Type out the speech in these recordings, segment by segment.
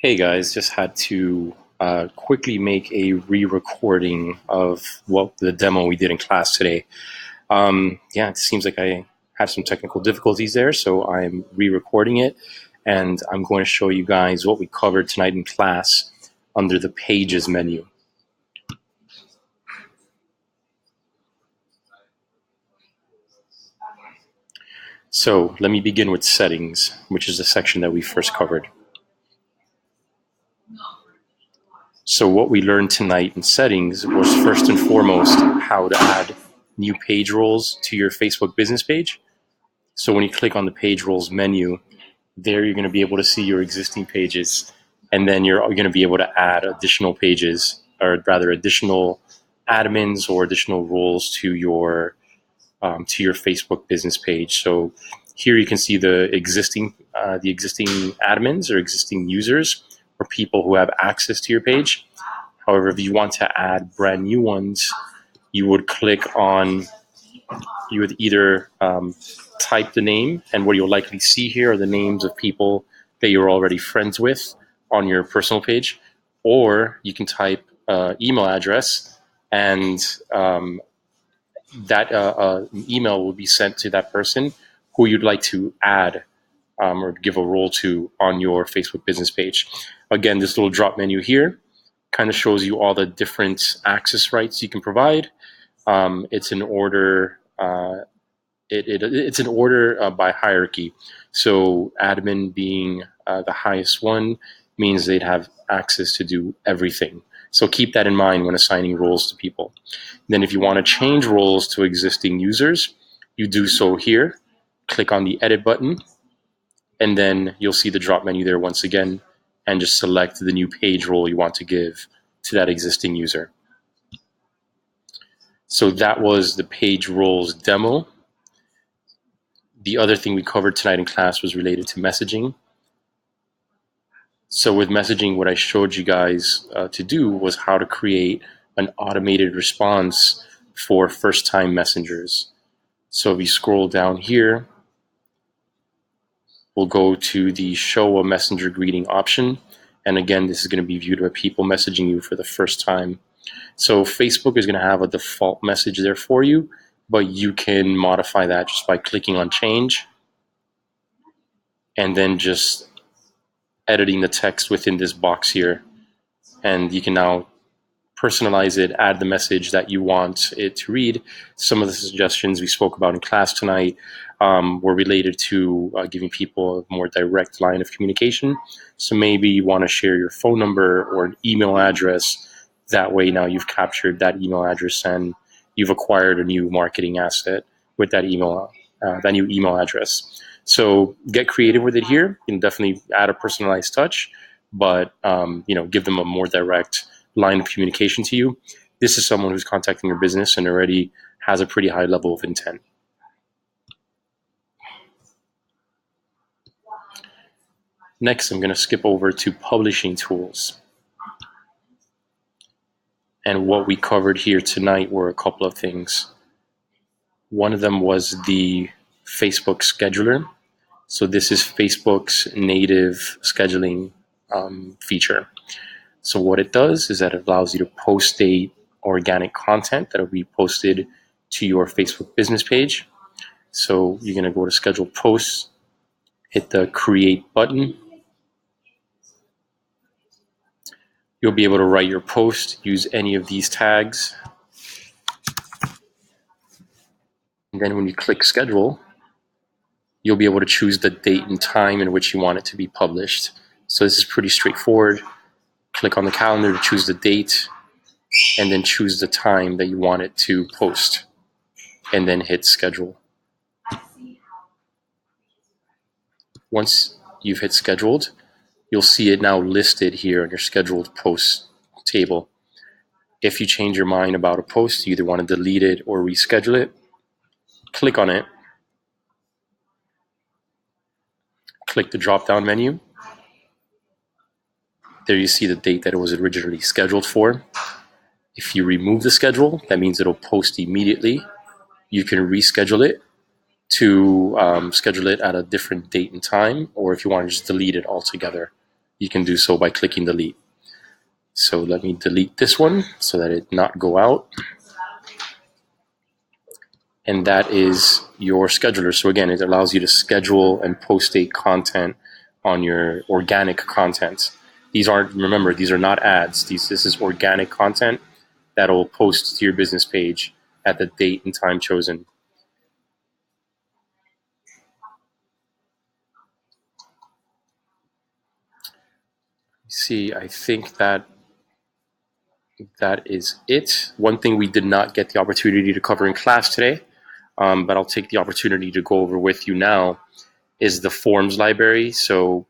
Hey guys, just had to quickly make a re-recording of what the demo we did in class today. Yeah, it seems like I have some technical difficulties there, so I'm re-recording it, and I'm going to show you guys what we covered tonight in class under the Pages menu. So let me begin with Settings, which is the section that we first covered. So what we learned tonight in Settings was first and foremost how to add new page roles to your Facebook business page. So when you click on the page roles menu, there you're going to be able to see your existing pages, and then you're going to be able to add additional pages, or rather additional admins or additional roles to your Facebook business page. So here you can see the existing admins or existing users or people who have access to your page. However, if you want to add brand new ones, you would either type the name, and what you'll likely see here are the names of people that you're already friends with on your personal page, or you can type email address, and that email will be sent to that person who you'd like to add or give a role to on your Facebook business page. Again, this little drop menu here kind of shows you all the different access rights you can provide. It's in order. It's in order by hierarchy. So admin being the highest one means they'd have access to do everything. So keep that in mind when assigning roles to people. Then if you want to change roles to existing users, you do so here. Click on the edit button, and then you'll see the drop menu there once again, and just select the new page role you want to give to that existing user. So that was the page roles demo. The other thing we covered tonight in class was related to messaging. So with messaging, what I showed you guys to do was how to create an automated response for first-time messengers. So if you scroll down here, we'll go to the show a messenger greeting option. And again, this is going to be viewed by people messaging you for the first time. So Facebook is going to have a default message there for you, but you can modify that just by clicking on change and then just editing the text within this box here. And you can now personalize it, add the message that you want it to read. Some of the suggestions we spoke about in class tonight were related to giving people a more direct line of communication. So maybe you want to share your phone number or an email address. That way now you've captured that email address and you've acquired a new marketing asset with that new email address. So get creative with it here. You can definitely add a personalized touch, but give them a more direct line of communication to you. This is someone who's contacting your business and already has a pretty high level of intent. Next, I'm going to skip over to publishing tools. And what we covered here tonight were a couple of things. One of them was the Facebook scheduler. So this is Facebook's native scheduling feature. So what it does is that it allows you to post date organic content that will be posted to your Facebook business page. So you're going to go to schedule posts, hit the create button. You'll be able to write your post, use any of these tags. And then when you click schedule, you'll be able to choose the date and time in which you want it to be published. So this is pretty straightforward. Click on the calendar to choose the date, and then choose the time that you want it to post, and then hit schedule. Once you've hit scheduled, you'll see it now listed here on your scheduled posts table. If you change your mind about a post, you either want to delete it or reschedule it, click on it, click the drop-down menu. There you see the date that it was originally scheduled for. If you remove the schedule, that means it'll post immediately. You can reschedule it to schedule it at a different date and time, or if you want to just delete it altogether, you can do so by clicking delete. So let me delete this one so that it not go out. And that is your scheduler. So again, it allows you to schedule and post date content on your organic content. These aren't, remember, these are not ads. This is organic content that'll post to your business page at the date and time chosen. See, I think that is it. One thing we did not get the opportunity to cover in class today, but I'll take the opportunity to go over with you now, is the forms library. So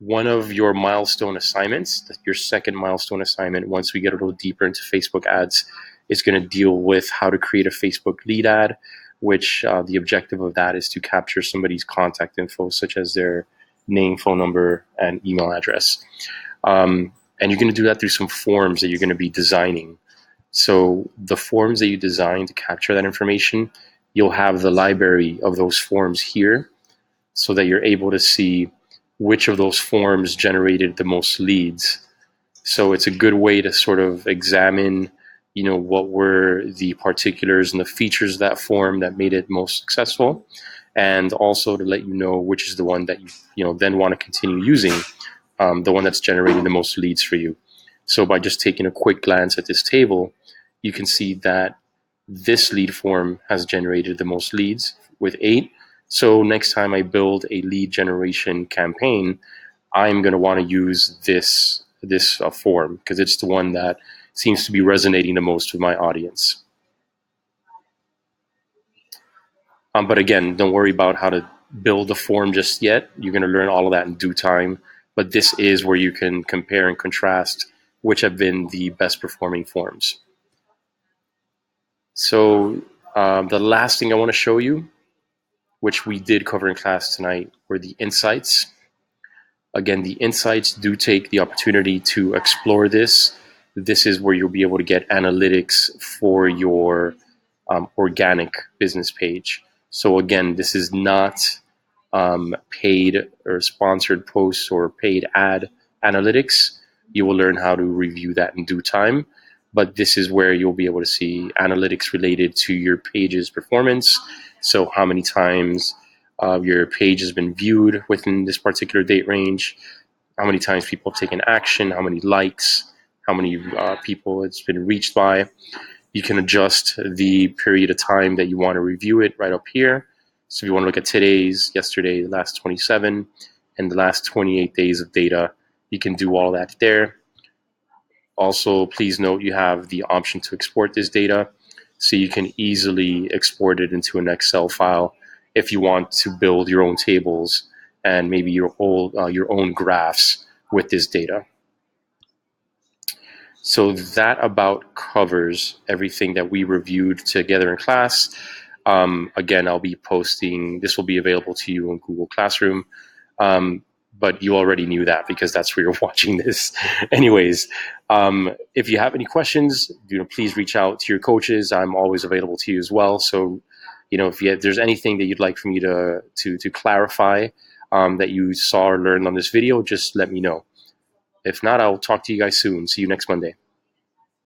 one of your milestone assignments, your second milestone assignment, once we get a little deeper into Facebook ads, is going to deal with how to create a Facebook lead ad, which the objective of that is to capture somebody's contact info, such as their name, phone number, and email address. And you're going to do that through some forms that you're going to be designing. So the forms that you design to capture that information, you'll have the library of those forms here so that you're able to see which of those forms generated the most leads. So it's a good way to sort of examine, what were the particulars and the features of that form that made it most successful, and also to let you know which is the one that you then want to continue using, the one that's generating the most leads for you. So by just taking a quick glance at this table, you can see that this lead form has generated the most leads with 8. So next time I build a lead generation campaign, I'm going to want to use this form because it's the one that seems to be resonating the most with my audience. But again, don't worry about how to build the form just yet. You're going to learn all of that in due time. But this is where you can compare and contrast which have been the best performing forms. So the last thing I want to show you, which we did cover in class tonight, were the insights. Again, the insights do take the opportunity to explore this. This is where you'll be able to get analytics for your organic business page. So again, this is not paid or sponsored posts or paid ad analytics. You will learn how to review that in due time. But this is where you'll be able to see analytics related to your page's performance. So how many times your page has been viewed within this particular date range, how many times people have taken action, how many likes, how many people it's been reached by. You can adjust the period of time that you want to review it right up here. So if you want to look at today's, yesterday, the last 27, and the last 28 days of data, you can do all that there. Also, please note you have the option to export this data, so you can easily export it into an Excel file if you want to build your own tables and maybe your own graphs with this data. So that about covers everything that we reviewed together in class. Again, I'll be posting, this will be available to you in Google Classroom, but you already knew that because that's where you're watching this. Anyways, if you have any questions, please reach out to your coaches. I'm always available to you as well. So, if there's anything that you'd like for me to clarify that you saw or learned on this video, just let me know. If not, I'll talk to you guys soon. See you next Monday.